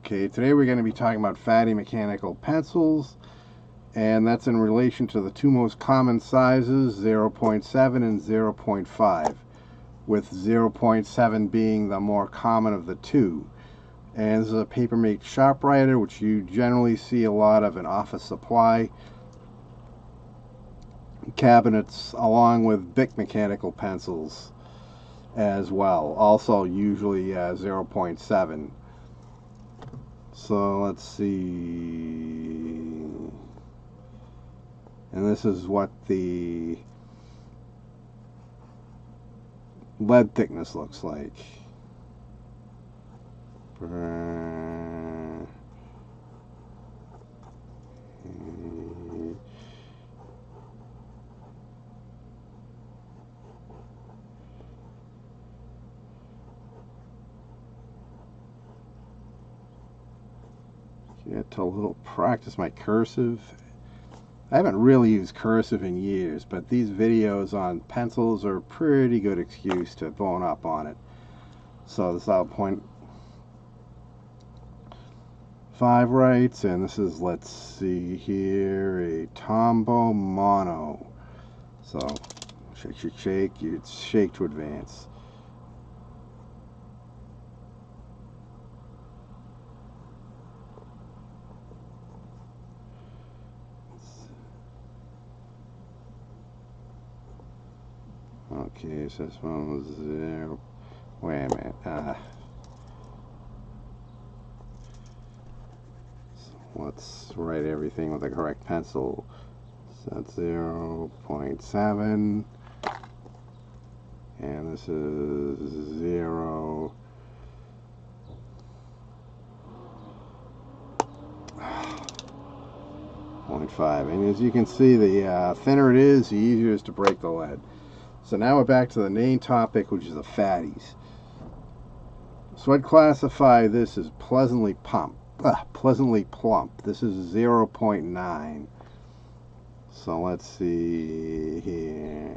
Okay, today we're going to be talking about fatty mechanical pencils, and that's in relation to the two most common sizes, 0.7 and 0.5, with 0.7 being the more common of the two. And this is a Papermate SharpWriter, which you generally see a lot of in office supply cabinets, along with Bic mechanical pencils as well, also usually 0.7. So let's see, and this is what the lead thickness looks like. Get to a little practice my cursive. I haven't really used cursive in years, but these videos on pencils are a pretty good excuse to bone up on it. So this is our 0.5 rights, and this is, let's see here, a Tombow Mono. So shake, you shake to advance. Okay, so this one was 0. Wait a minute. So let's write everything with the correct pencil. So that's 0.7. And this is 0.5. And as you can see, the thinner it is, the easier it is to break the lead. So now we're back to the main topic, which is the fatties. So I'd classify this as pleasantly plump. This is 0.9. So let's see here.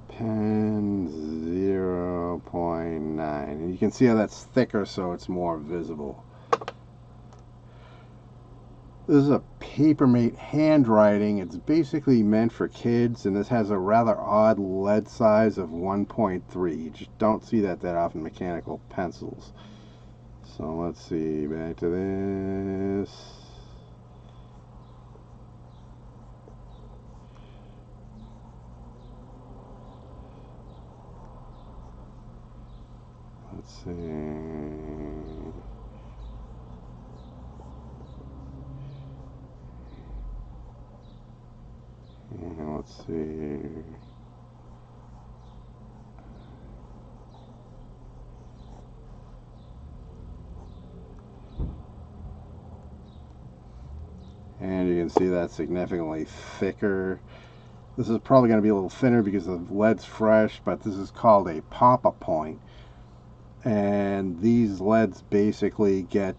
Pen 0.9. And you can see how that's thicker, so it's more visible. This is a Papermate handwriting. It's basically meant for kids, and this has a rather odd lead size of 1.3. You just don't see that often in mechanical pencils. So let's see, back to this. Let's see. Let's see. And you can see that's significantly thicker. This is probably going to be a little thinner because the lead's fresh, but this is called a Papa point. And these leads basically get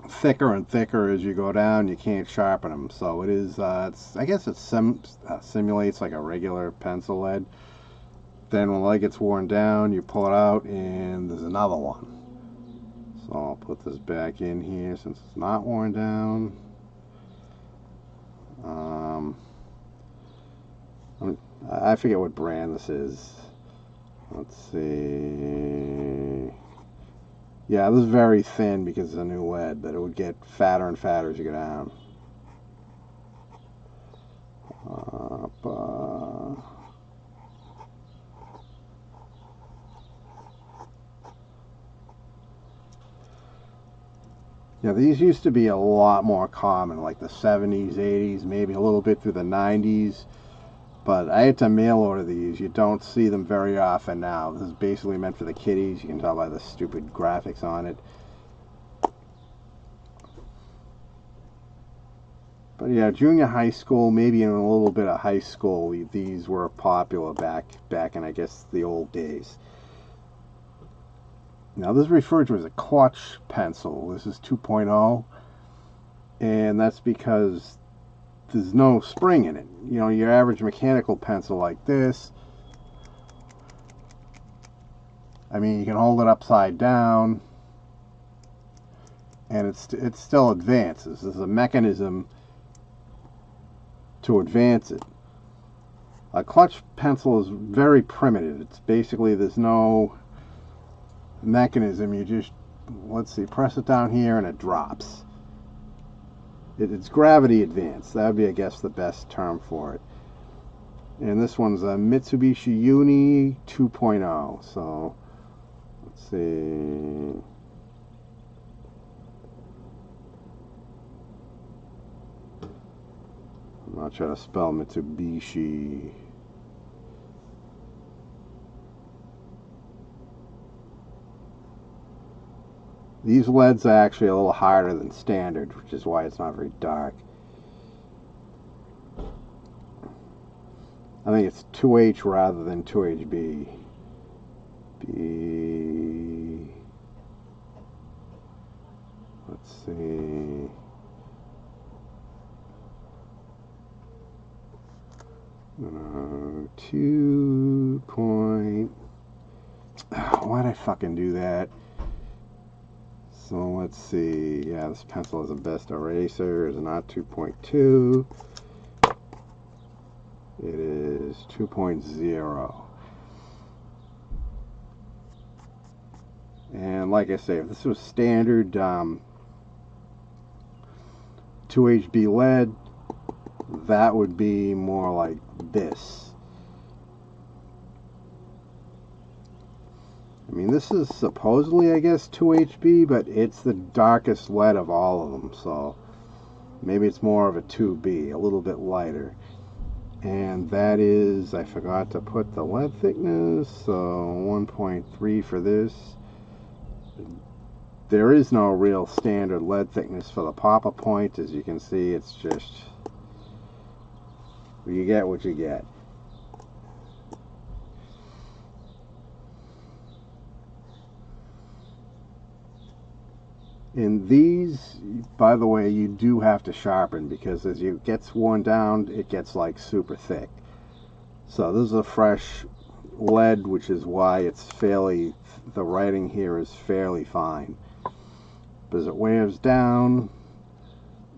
thicker and thicker as you go down. You can't sharpen them, so it is I guess it simulates like a regular pencil lead. Then when the lead gets worn down, you pull it out and there's another one. So I'll put this back in here since it's not worn down. I forget what brand this is. Let's see. Yeah, this is very thin because it's a new lead, but it would get fatter and fatter as you go down. Yeah, these used to be a lot more common, like the 70s, 80s, maybe a little bit through the 90s. But I had to mail order these. You don't see them very often now. This is basically meant for the kiddies. You can tell by the stupid graphics on it. But yeah, junior high school, maybe in a little bit of high school, these were popular back in, I guess, the old days. Now this is referred to as a clutch pencil. This is 2.0, and that's because there's no spring in it. You know, your average mechanical pencil like this, I mean, you can hold it upside down and it still advances. There's a mechanism to advance it. A clutch pencil is very primitive. It's basically, there's no mechanism. You just, let's see, press it down here and it drops. It's gravity advanced. That would be, I guess, the best term for it. And this one's a Mitsubishi Uni 2.0. So, let's see. I'm not trying to spell Mitsubishi. These leads are actually a little harder than standard, which is why it's not very dark. I think it's 2H rather than 2HB. Let's see. Why'd I fucking do that? So let's see. Yeah, this pencil is the best eraser. It's not 2.2. It is 2.0. And like I say, if this was standard 2HB lead, that would be more like this. I mean, this is supposedly, I guess, 2HB, but it's the darkest lead of all of them, so maybe it's more of a 2B, a little bit lighter. And that is, I forgot to put the lead thickness, so 1.3 for this. There is no real standard lead thickness for the Papa Point. As you can see, it's just, you get what you get. And these, by the way, you do have to sharpen, because as it gets worn down, it gets like super thick. So this is a fresh lead, which is why it's fairly, the writing here is fairly fine. But as it wears down,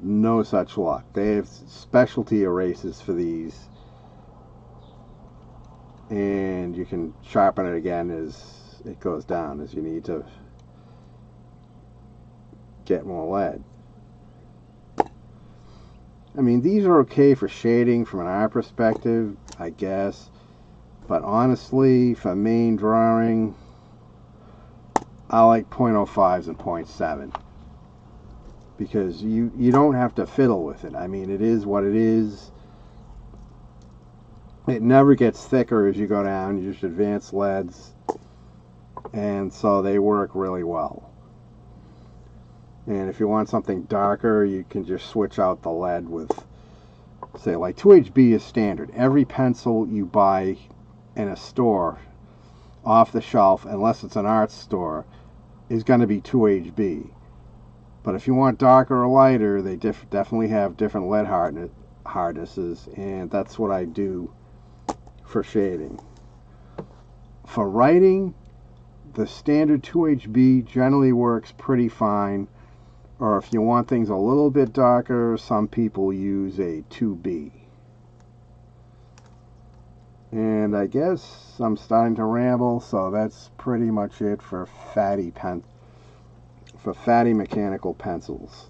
no such luck. They have specialty erasers for these, and you can sharpen it again as it goes down, as you need to get more lead. I mean, these are okay for shading from an art perspective, I guess, but honestly, for main drawing, I like 0.05s and 0.7, because you don't have to fiddle with it. I mean, it is what it is. It never gets thicker as you go down. You just advance leads, and so they work really well. And if you want something darker, you can just switch out the lead with, say, like 2HB is standard. Every pencil you buy in a store off the shelf, unless it's an art store, is going to be 2HB. But if you want darker or lighter, they definitely have different lead hardnesses, and that's what I do for shading. For writing, the standard 2HB generally works pretty fine. Or if you want things a little bit darker, some people use a 2B. And I guess I'm starting to ramble, so that's pretty much it for fatty mechanical pencils.